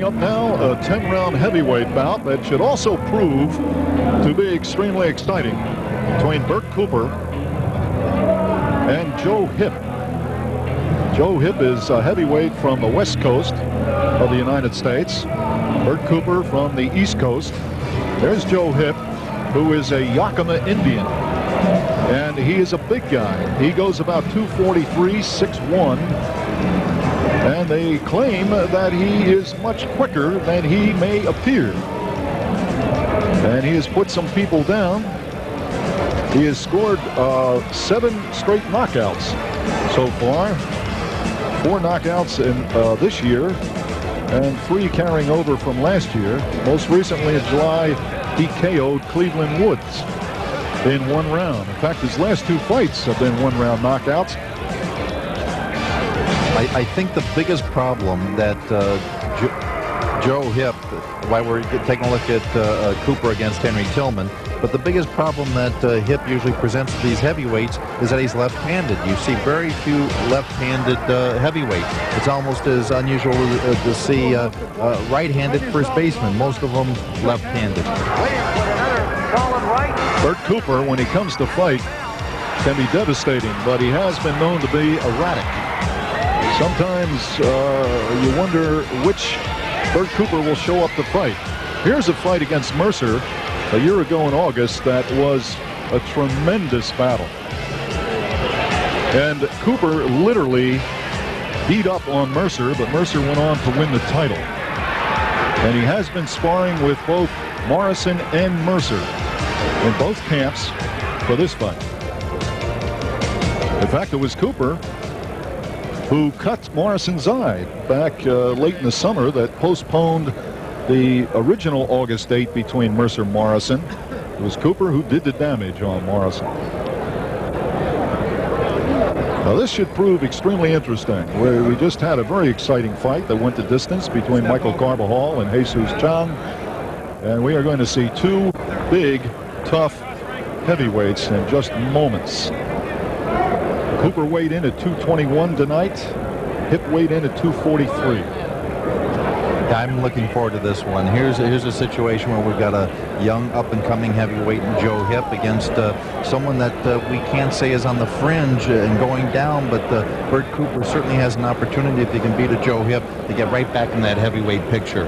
Coming up now, a 10-round heavyweight bout that should also prove to be extremely exciting between Bert Cooper and Joe Hipp. Joe Hipp is a heavyweight from the west coast of the United States. Bert Cooper from the east coast. There's Joe Hipp, who is a Yakima Indian. And he is a big guy. He goes about 243, 6'1". And they claim that he is much quicker than he may appear. And he has put some people down. He has scored 7 straight knockouts so far. 4 knockouts in this year and 3 carrying over from last year. Most recently in July, he KO'd Cleveland Woods in 1 round. In fact, his last 2 fights have been 1-round knockouts. I think the biggest problem that Joe Hipp, why we're taking a look at Cooper against Henry Tillman, but the biggest problem that Hipp usually presents to these heavyweights is that he's left-handed. You see very few left-handed heavyweights. It's almost as unusual to see right-handed first baseman. Most of them left-handed. Bert Cooper, when he comes to fight, can be devastating, but he has been known to be erratic. Sometimes you wonder which Bert Cooper will show up to fight. Here's a fight against Mercer a year ago in August that was a tremendous battle. And Cooper literally beat up on Mercer, but Mercer went on to win the title. And he has been sparring with both Morrison and Mercer in both camps for this fight. In fact, it was Cooper who cut Morrison's eye back late in the summer that postponed the original August date between Mercer and Morrison. It was Cooper who did the damage on Morrison. Now this should prove extremely interesting. We just had a very exciting fight that went the distance between Michael Carbajal and Jesus Chang. And we are going to see 2 big, tough heavyweights in just moments. Cooper weighed in at 221 tonight. Hipp weighed in at 243. I'm looking forward to this one. Here's a situation where we've got a young up-and-coming heavyweight in Joe Hipp against someone that we can't say is on the fringe and going down, but Bert Cooper certainly has an opportunity, if he can beat a Joe Hipp, to get right back in that heavyweight picture.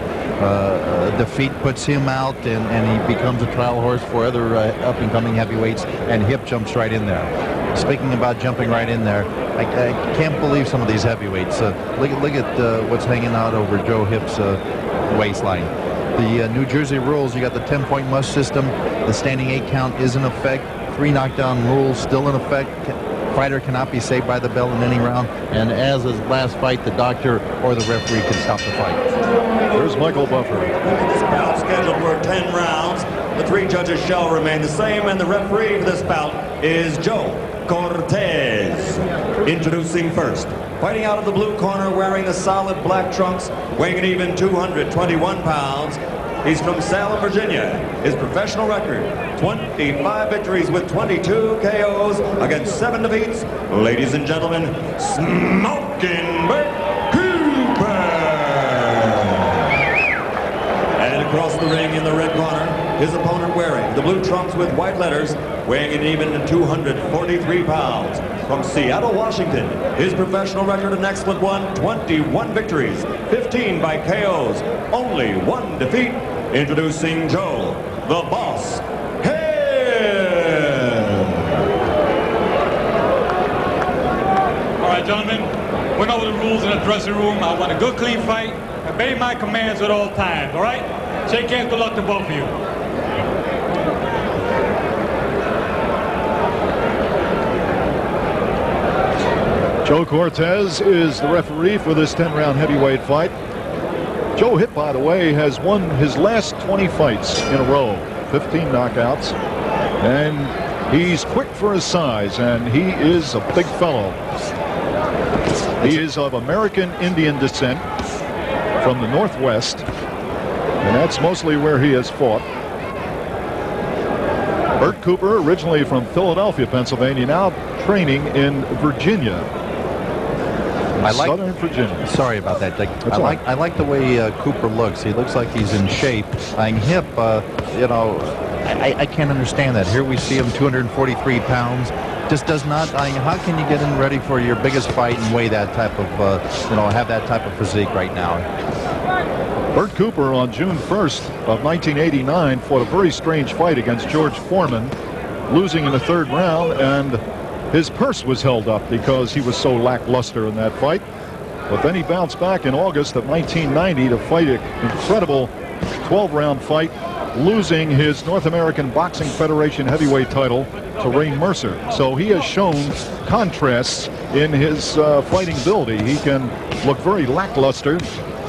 Defeat puts him out, and he becomes a trial horse for other up-and-coming heavyweights, and Hipp jumps right in there. Speaking about jumping right in there, I can't believe some of these heavyweights. Look at what's hanging out over Joe Hipp's waistline. The New Jersey rules, you got the 10-point must system. The standing 8 count is in effect. 3 knockdown rules still in effect. Fighter cannot be saved by the bell in any round. And as his last fight, the doctor or the referee can stop the fight. There's Michael Buffer. This bout scheduled for 10 rounds. The 3 judges shall remain the same, and the referee for this bout is Joe Cortez. Introducing first, fighting out of the blue corner, wearing the solid black trunks, weighing an even 221 pounds. He's from Salem, Virginia. His professional record, 25 victories with 22 KOs against 7 defeats. Ladies and gentlemen, Smoking Bert Cooper. And across the ring in the red corner, his opponent wearing the blue trunks with white letters, weighing an even 243 pounds. From Seattle, Washington, his professional record an excellent one, 21 victories, 15 by KOs, only 1 defeat. Introducing Joe, the Boss, Hipp. All right, gentlemen, went over the rules in the dressing room. I want a good, clean fight. Obey my commands at all times, all right? Shake hands, good luck to both of you. Joe Cortez is the referee for this 10-round heavyweight fight. Joe Hipp, by the way, has won his last 20 fights in a row, 15 knockouts, and he's quick for his size, and he is a big fellow. He is of American Indian descent from the Northwest, and that's mostly where he has fought. Bert Cooper, originally from Philadelphia, Pennsylvania, now training in Virginia. Southern Virginia. Sorry about that, Dick. Right. I like the way Cooper looks. He looks like he's in shape. Hipp, you know, I can't understand that. Here we see him 243 pounds. Just does not. How can you get in ready for your biggest fight and weigh that type of, have that type of physique right now? Bert Cooper on June 1st of 1989 fought a very strange fight against George Foreman, losing in the 3rd round, and his purse was held up because he was so lackluster in that fight. But then he bounced back in August of 1990 to fight an incredible 12-round fight, losing his North American Boxing Federation heavyweight title to Ray Mercer. So he has shown contrasts in his fighting ability. He can look very lackluster,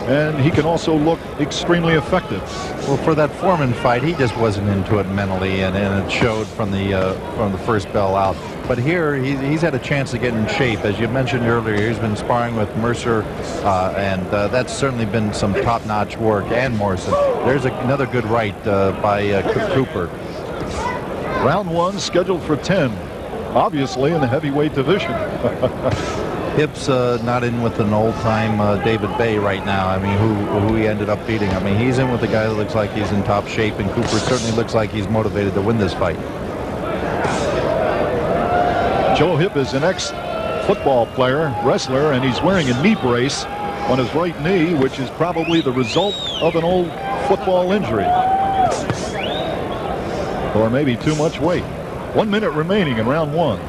and he can also look extremely effective. Well, for that Foreman fight, he just wasn't into it mentally, and it showed from the first bell out. But here, he's had a chance to get in shape. As you mentioned earlier, he's been sparring with Mercer, and that's certainly been some top-notch work, and Morrison. There's another good right by Cooper. Round 1 scheduled for 10, obviously in the heavyweight division. Hipp's not in with an old-time David Bay right now. I mean, who he ended up beating. I mean, he's in with a guy that looks like he's in top shape, and Cooper certainly looks like he's motivated to win this fight. Joe Hipp is an ex-football player, wrestler, and he's wearing a knee brace on his right knee, which is probably the result of an old football injury. Or maybe too much weight. 1 minute remaining in round 1.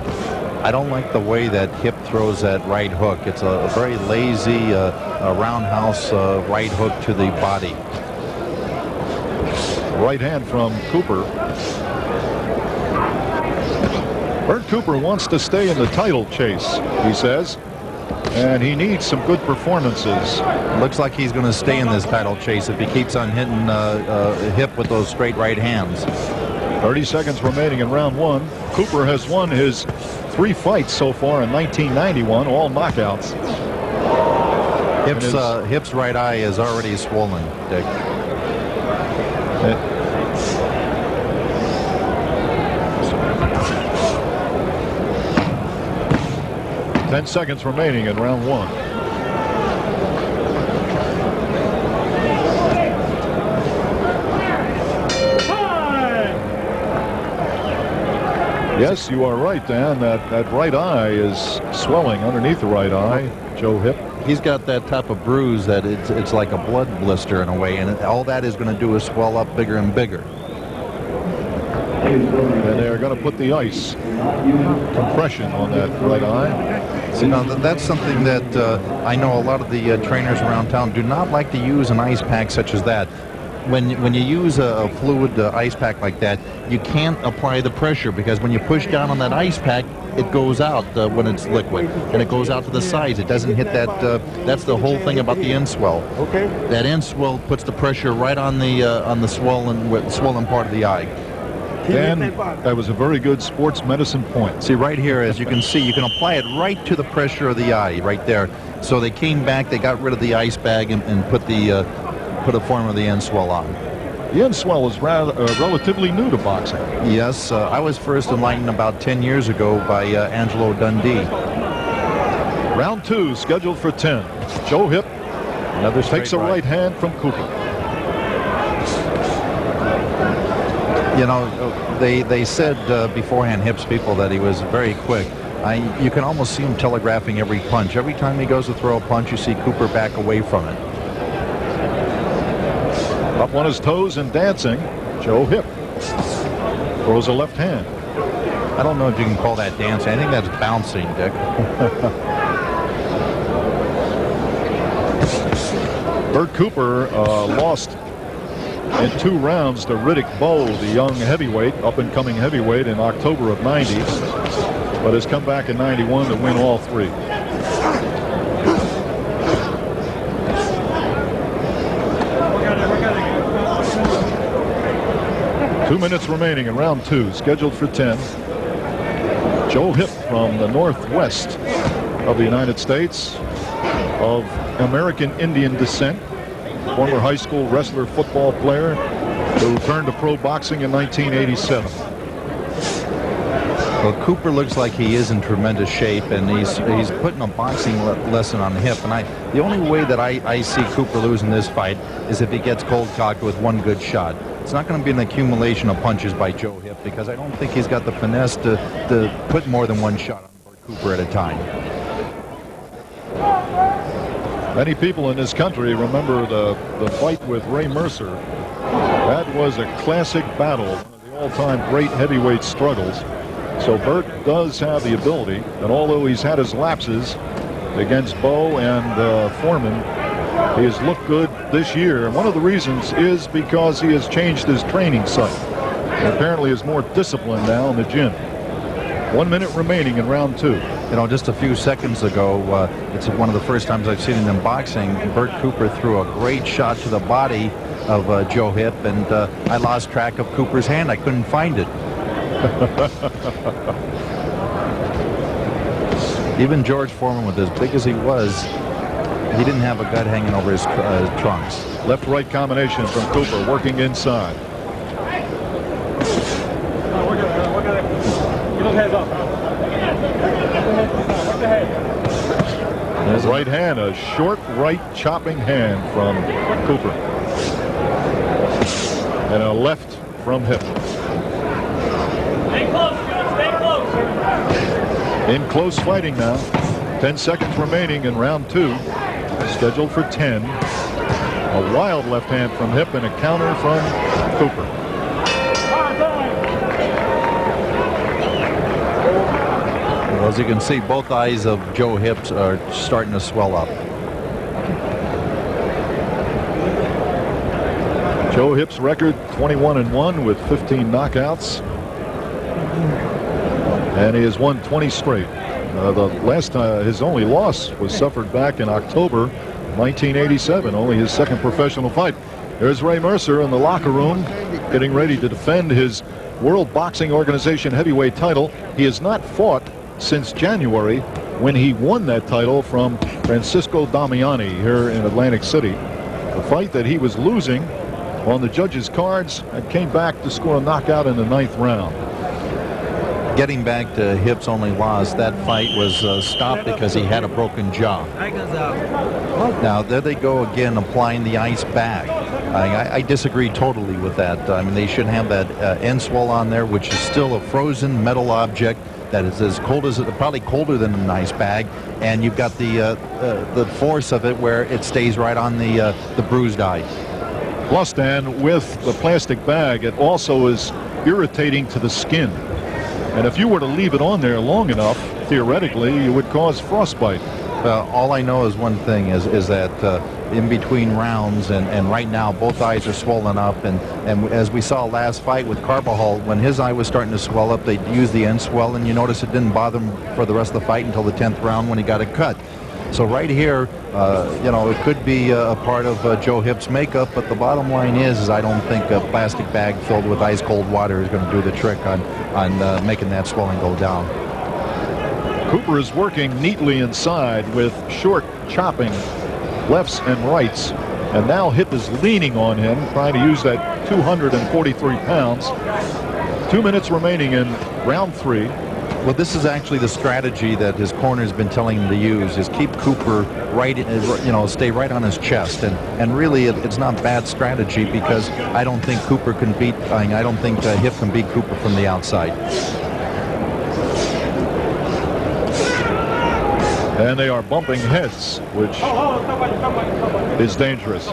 I don't like the way that Hipp throws that right hook. It's a very lazy roundhouse right hook to the body. Right hand from Cooper. Bert Cooper wants to stay in the title chase, he says, and he needs some good performances. Looks like he's going to stay in this title chase if he keeps on hitting Hipp with those straight right hands. 30 seconds remaining in round 1. Cooper has won his 3 fights so far in 1991, all knockouts. Hipp's right eye is already swollen, Dick. 10 seconds remaining in round 1. Yes, you are right, Dan. That right eye is swelling underneath the right eye. Joe Hipp. He's got that type of bruise that it's like a blood blister in a way, and all that is going to do is swell up bigger and bigger. And they're going to put the ice compression on that right eye. See, now that's something that I know a lot of the trainers around town do not like to use an ice pack such as that. When you use a fluid ice pack like that, you can't apply the pressure, because when you push down on that ice pack, it goes out when it's liquid, and it goes out to the sides. It doesn't hit that. That's the whole thing about the end swell. Okay. That end swell puts the pressure right on the swollen part of the eye. Dan, that was a very good sports medicine point. See, right here, as you can see, you can apply it right to the pressure of the eye, right there. So they came back, they got rid of the ice bag and put a form of the end swell on. The end swell is relatively new to boxing. Yes, I was first enlightened about 10 years ago by Angelo Dundee. Round 2 scheduled for 10. Joe Hipp takes a right hand from Cooper. You know, they said beforehand, Hipp's people, that he was very quick. You can almost see him telegraphing every punch. Every time he goes to throw a punch, you see Cooper back away from it. Up on his toes and dancing, Joe Hipp throws a left hand. I don't know if you can call that dancing. I think that's bouncing, Dick. Bert Cooper lost in 2 rounds to Riddick Bowe, the young heavyweight, up-and-coming heavyweight, in October of '90, but has come back in '91 to win all 3. Two minutes remaining in round 2, scheduled for 10. Joe Hipp from the northwest of the United States, of American Indian descent, former high school wrestler, football player, who turned to pro boxing in 1987. Well, Cooper looks like he is in tremendous shape, and he's putting a boxing lesson on Hipp. And the only way that I see Cooper losing this fight is if he gets cold-cocked with one good shot. It's not going to be an accumulation of punches by Joe Hipp, because I don't think he's got the finesse to put more than one shot on Bert Cooper at a time. Many people in this country remember the fight with Ray Mercer. That was a classic battle, one of the all-time great heavyweight struggles. So Bert does have the ability, and although he's had his lapses against Bowe and Foreman, he has looked good this year. And one of the reasons is because he has changed his training site. And apparently is more disciplined now in the gym. 1 minute remaining in round 2. You know, just a few seconds ago, it's one of the first times I've seen it in boxing. Bert Cooper threw a great shot to the body of Joe Hipp, and I lost track of Cooper's hand. I couldn't find it. Even George Foreman, with as big as he was, he didn't have a gut hanging over his trunks. Left-right combination from Cooper, working inside. His right hand, a short right chopping hand from Cooper. And a left from Hipp. Stay close, John. Stay close. In close fighting now. 10 seconds remaining in round 2. Scheduled for 10. A wild left hand from Hipp and a counter from Cooper. Well, as you can see, both eyes of Joe Hipp are starting to swell up. Joe Hipp's record 21-1 with 15 knockouts. And he has won 20 straight. The last time, his only loss was suffered back in October 1987, only his second professional fight. There's Ray Mercer in the locker room getting ready to defend his World Boxing Organization heavyweight title. He has not fought since January, when he won that title from Francisco Damiani here in Atlantic City. A fight that he was losing on the judges' cards and came back to score a knockout in the 9th round. Getting back to Hipp's only loss, that fight was stopped because he had a broken jaw. Now, there they go again, applying the ice bag. I disagree totally with that. I mean, they should have that end swell on there, which is still a frozen metal object that is as cold as probably colder than an ice bag, and you've got the force of it where it stays right on the bruised eye. Plus, Dan, with the plastic bag, it also is irritating to the skin. And if you were to leave it on there long enough, theoretically, you would cause frostbite. All I know is one thing, is that in between rounds, and right now both eyes are swollen up, and as we saw last fight with Carbajal, when his eye was starting to swell up, they used the end swell, and you notice it didn't bother him for the rest of the fight until the 10th round when he got it cut. So right here, you know, it could be a part of Joe Hipp's makeup, but the bottom line is I don't think a plastic bag filled with ice cold water is going to do the trick on making that swelling go down. Cooper is working neatly inside with short chopping lefts and rights, and now Hipp is leaning on him, trying to use that 243 pounds. 2 minutes remaining in round 3. Well, this is actually the strategy that his corner has been telling him to use, is keep Cooper right, you know, stay right on his chest. And really, it's not bad strategy, because I don't think Cooper can beat, I don't think Hipp can beat Cooper from the outside. And they are bumping heads, which is dangerous.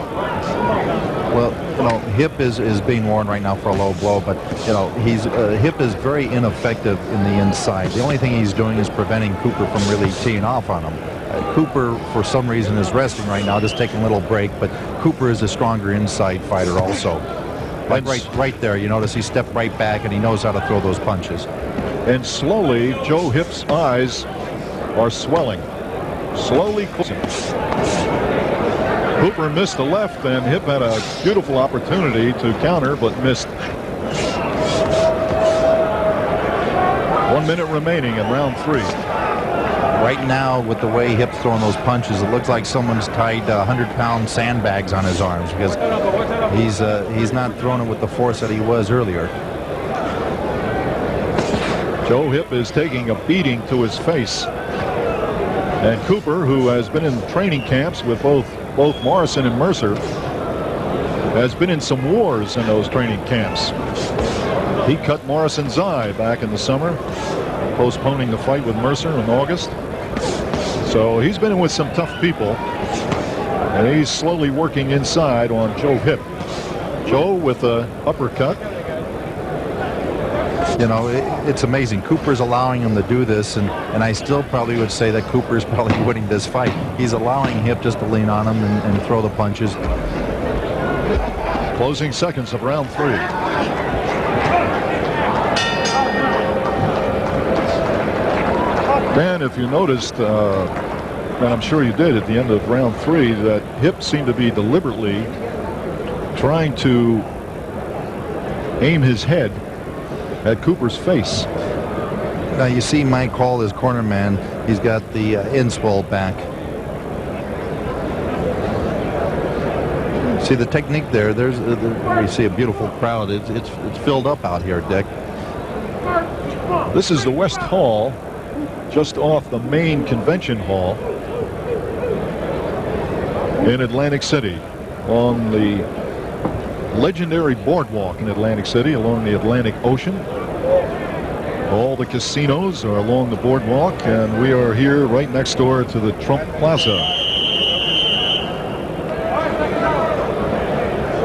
Well, you know, Hipp is being warned right now for a low blow, but, you know, Hipp is very ineffective in the inside. The only thing he's doing is preventing Cooper from really teeing off on him. Cooper, for some reason, is resting right now, just taking a little break, but Cooper is a stronger inside fighter also. Like right there, you notice he stepped right back, and he knows how to throw those punches. And slowly, Joe Hipp's eyes are swelling. Slowly closing. Cooper missed the left, and Hipp had a beautiful opportunity to counter, but missed. 1 minute remaining in round 3. Right now, with the way Hipp's throwing those punches, it looks like someone's tied 100-pound sandbags on his arms, because he's not throwing it with the force that he was earlier. Joe Hipp is taking a beating to his face. And Cooper, who has been in training camps with both Morrison and Mercer, has been in some wars in those training camps. He cut Morrison's eye back in the summer, postponing the fight with Mercer in August. So he's been in with some tough people, and he's slowly working inside on Joe Hipp. Joe with an uppercut. You know, it's amazing. Cooper's allowing him to do this, and I still probably would say that Cooper's probably winning this fight. He's allowing Hipp just to lean on him and throw the punches. Closing seconds of round 3. Dan, if you noticed, and I'm sure you did at the end of round 3, that Hipp seemed to be deliberately trying to aim his head at Cooper's face. Now you see Mike Hall, his corner man. He's got the inswell back. See the technique there. We see a beautiful crowd. It's filled up out here, Dick. This is the West Hall, just off the main convention hall in Atlantic City, on the legendary boardwalk in Atlantic City along the Atlantic Ocean. All the casinos are along the boardwalk, and we are here right next door to the Trump Plaza.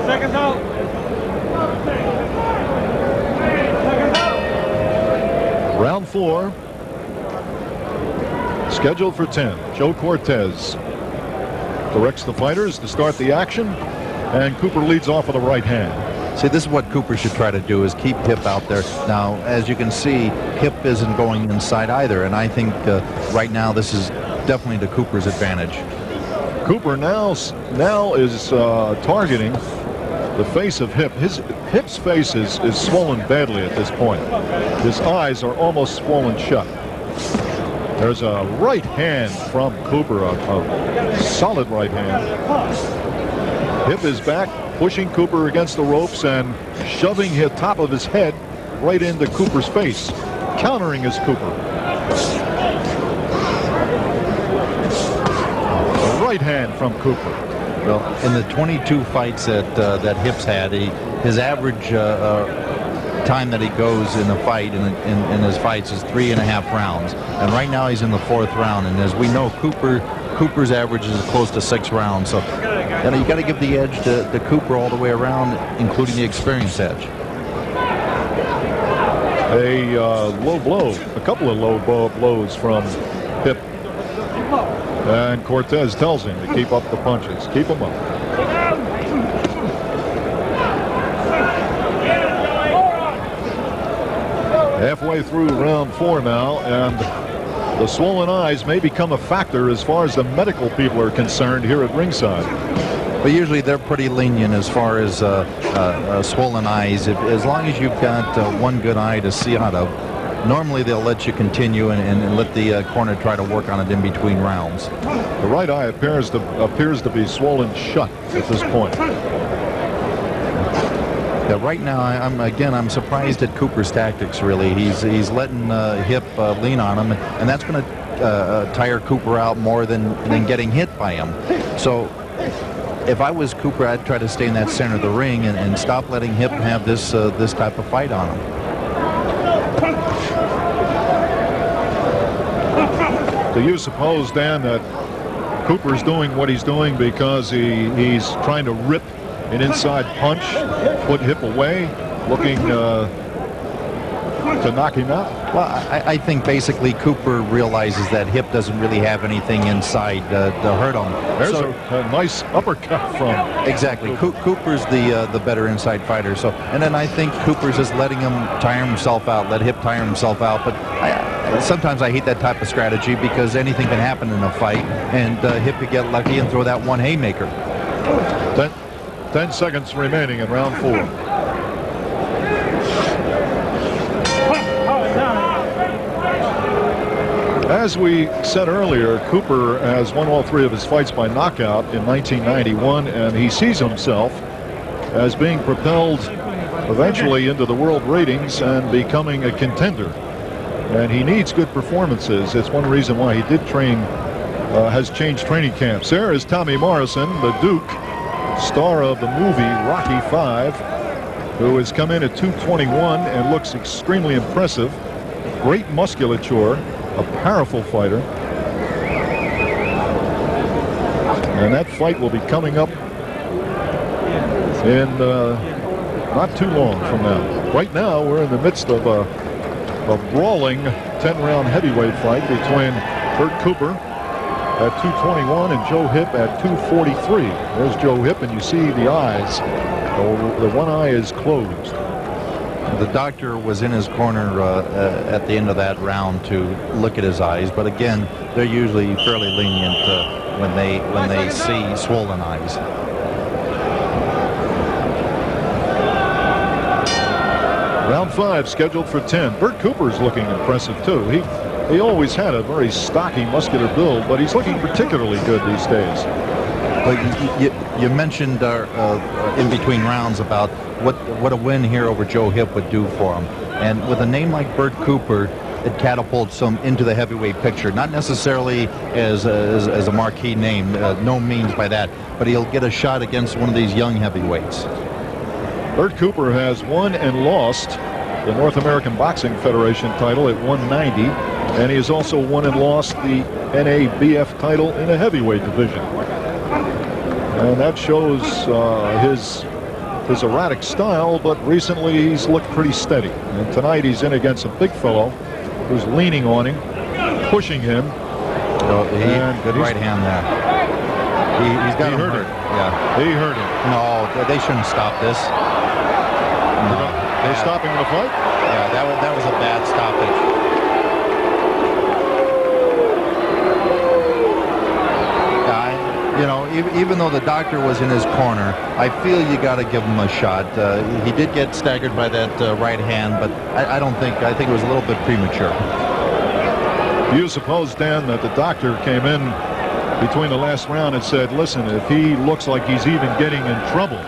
Seconds out. Round 4, scheduled for 10. Joe Cortez directs the fighters to start the action, and Cooper leads off with a right hand. See, this is what Cooper should try to do, is keep Hipp out there. Now, as you can see, Hipp isn't going inside either, and I think right now this is definitely to Cooper's advantage. Cooper now is targeting the face of Hipp. Hipp's face is swollen badly at this point. His eyes are almost swollen shut. There's a right hand from Cooper, a solid right hand. Hipp is back, pushing Cooper against the ropes and shoving the top of his head right into Cooper's face, countering his Cooper. A right hand from Cooper. Well, in the 22 fights that Hipp's had, his average time that he goes in a fight in his fights is 3.5 rounds, and right now he's in the 4th round. And as we know, Cooper's average is close to 6 rounds. So you got to give the edge to Cooper all the way around, including the experience edge. A low blow, a couple of low blows from Hipp. And Cortez tells him to keep up the punches. Keep them up. Halfway through round 4 now, and the swollen eyes may become a factor as far as the medical people are concerned here at ringside. But usually they're pretty lenient as far as swollen eyes. As long as you've got one good eye to see out of, normally they'll let you continue and let the corner try to work on it in between rounds. The right eye appears to be swollen shut at this point. Yeah, right now, I'm surprised at Cooper's tactics. Really, he's letting Hipp lean on him, and that's going to tire Cooper out more than getting hit by him. So, if I was Cooper, I'd try to stay in that center of the ring and stop letting Hipp have this type of fight on him. Do you suppose, Dan, that Cooper's doing what he's doing because he's trying to rip an inside punch, put Hipp away, looking to knock him out? Well, I think basically Cooper realizes that Hipp doesn't really have anything inside to hurt him. There's a nice uppercut from. Exactly. Cooper's the better inside fighter. So, and then I think Cooper's just letting him tire himself out, let Hipp tire himself out. But sometimes I hate that type of strategy because anything can happen in a fight, and Hipp could get lucky and throw that one haymaker. 10 seconds remaining in round 4. As we said earlier, Cooper has won all 3 of his fights by knockout in 1991, and he sees himself as being propelled eventually into the world ratings and becoming a contender and he needs good performances. It's one reason why he did train, has changed training camps. There is Tommy Morrison, the Duke, star of the movie Rocky V, who has come in at 221 and looks extremely impressive. Great musculature, a powerful fighter. And that fight will be coming up in not too long from now. Right now, we're in the midst of a brawling 10-round heavyweight fight between Bert Cooper at 221 and Joe Hipp at 243. There's Joe Hipp, and you see the eyes. The one eye is closed. The doctor was in his corner at the end of that round to look at his eyes, but again, they're usually fairly lenient when they see swollen eyes. Round 5 scheduled for 10. Bert Cooper's looking impressive too. He always had a very stocky, muscular build, but he's looking particularly good these days. But you mentioned in between rounds about what a win here over Joe Hipp would do for him, and with a name like Bert Cooper, it catapults him into the heavyweight picture. Not necessarily as a marquee name, no means by that, but he'll get a shot against one of these young heavyweights. Bert Cooper has won and lost the North American Boxing Federation title at 190, and he has also won and lost the NABF title in a heavyweight division. And that shows his erratic style, but recently he's looked pretty steady. And tonight he's in against a big fellow who's leaning on him, pushing him. Good right hand there. He's got him hurt. Yeah, he hurt him. No, they shouldn't stop this. No. They're stopping the fight? Yeah, that was a bad stoppage. You know, even though the doctor was in his corner, I feel you got to give him a shot. He did get staggered by that right hand, but I think it was a little bit premature. Do you suppose, Dan, that the doctor came in between the last round and said, listen, if he looks like he's even getting in trouble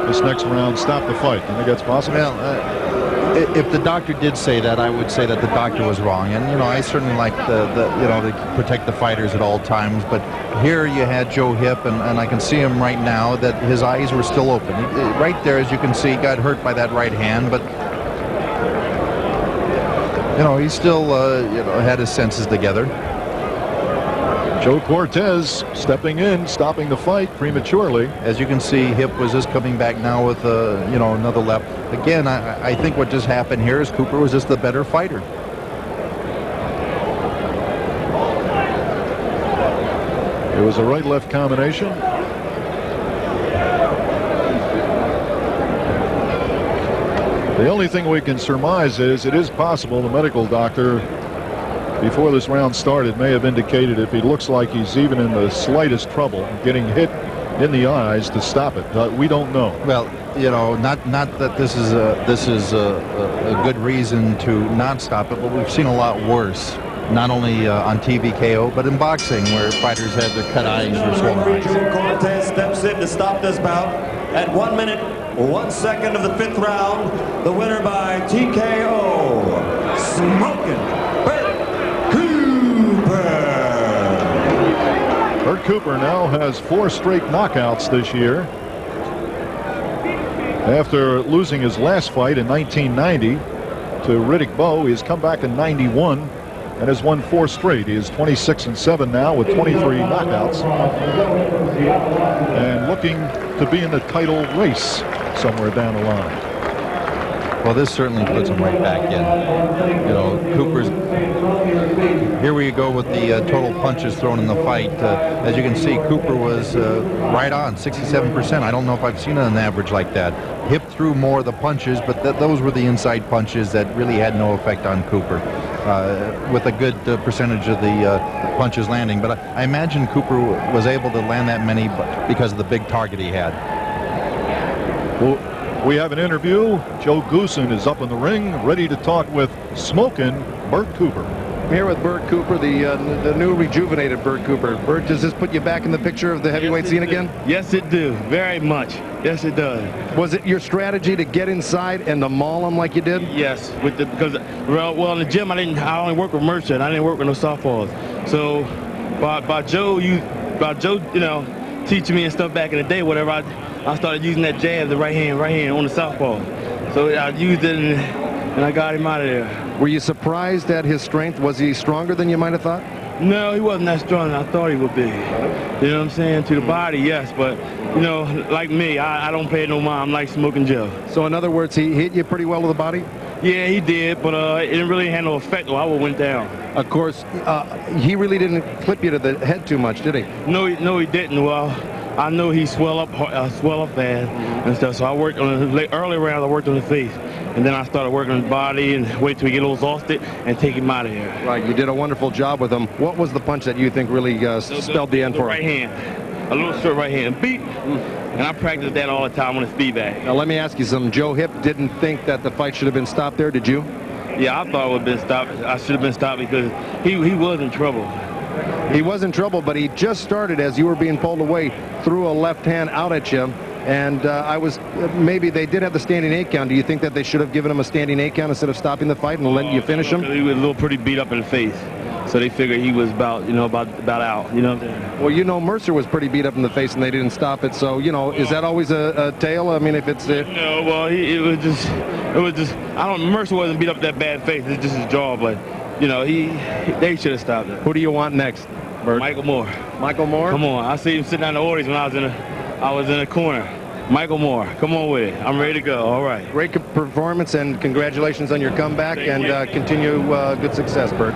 this next round, stop the fight? Do you think that's possible? Well, if the doctor did say that, I would say that the doctor was wrong. And, you know, I certainly like to protect the fighters at all times. But here you had Joe Hipp, and I can see him right now that his eyes were still open. Right there, as you can see, got hurt by that right hand. But, you know, he still, had his senses together. Joe Cortez stepping in, stopping the fight prematurely. As you can see, Hipp was just coming back now with, another left. Again, I think what just happened here is Cooper was just the better fighter. It was a right-left combination. The only thing we can surmise is it is possible the medical doctor, before this round started, may have indicated if he looks like he's even in the slightest trouble getting hit in the eyes to stop it. We don't know. Well, not that this is a good reason to not stop it, but we've seen a lot worse, not only on TV KO, but in boxing, where fighters have their cut eyes or swollen eyes. Joe Cortez steps in to stop this bout at 1 minute, 1 second of the 5th round. The winner by TKO, smoking Bert Cooper now has 4 straight knockouts this year. After losing his last fight in 1990 to Riddick Bowe, he has come back in 91 and has won 4 straight. He is 26-7 now with 23 knockouts and looking to be in the title race somewhere down the line. Well, this certainly puts him right back in. Cooper's... Here we go with the total punches thrown in the fight. As you can see, Cooper was right on, 67%. I don't know if I've seen an average like that. Hipp threw more of the punches, but those were the inside punches that really had no effect on Cooper, with a good percentage of the punches landing. But I imagine Cooper was able to land that many because of the big target he had. Well, we have an interview. Joe Goosen is up in the ring, ready to talk with smoking Bert Cooper. here with Bert Cooper, the new rejuvenated Bert Cooper. Bert, does this put you back in the picture of the heavyweight scene again? Yes, it do. Very much. Yes, it does. Was it your strategy to get inside and to maul him like you did? Yes, because well in the gym I only work with Mercer and I didn't work with no softballs. So by Joe, teaching me and stuff back in the day, whatever, I started using that jab, the right hand on the southpaw. So I used it and I got him out of there. Were you surprised at his strength? Was he stronger than you might have thought? No, he wasn't that strong as I thought he would be. You know what I'm saying? To the body, yes, but like me, I don't pay no mind. I'm like smoking Joe. So in other words, he hit you pretty well to the body? Yeah, he did, but it didn't really have no effect, or I would have went down. Of course, he really didn't clip you to the head too much, did he? No, he didn't. Well, I know he swell up bad and stuff. So I worked on the early rounds. I worked on the face, and then I started working on the body and wait till we get a little exhausted and take him out of here. Right, you did a wonderful job with him. What was the punch that you think really spelled the end for him? Right hand, a little short right hand, beat. And I practiced that all the time on the speed bag. Now let me ask you something. Joe Hipp didn't think that the fight should have been stopped there, did you? Yeah, I thought it would have been stopped. I should have been stopped because he was in trouble. He was in trouble, but he just started as you were being pulled away, threw a left hand out at you, and maybe they did have the standing 8 count. Do you think that they should have given him a standing 8 count instead of stopping the fight and letting you finish him? He was a little pretty beat up in the face, so they figured he was about out. You know what I'm saying? Well, Mercer was pretty beat up in the face and they didn't stop it. So is that always a tale? I mean, if it's no, well, it was just. Mercer wasn't beat up that bad face. It's just his jaw, but. They should have stopped it. Who do you want next, Bert? Michael Moore. Michael Moore? Come on. I see him sitting down in the audience when I was in the corner. Michael Moore. Come on with it. I'm ready to go. All right. Great performance and congratulations on your comeback. Thank you. Continue good success, Bert.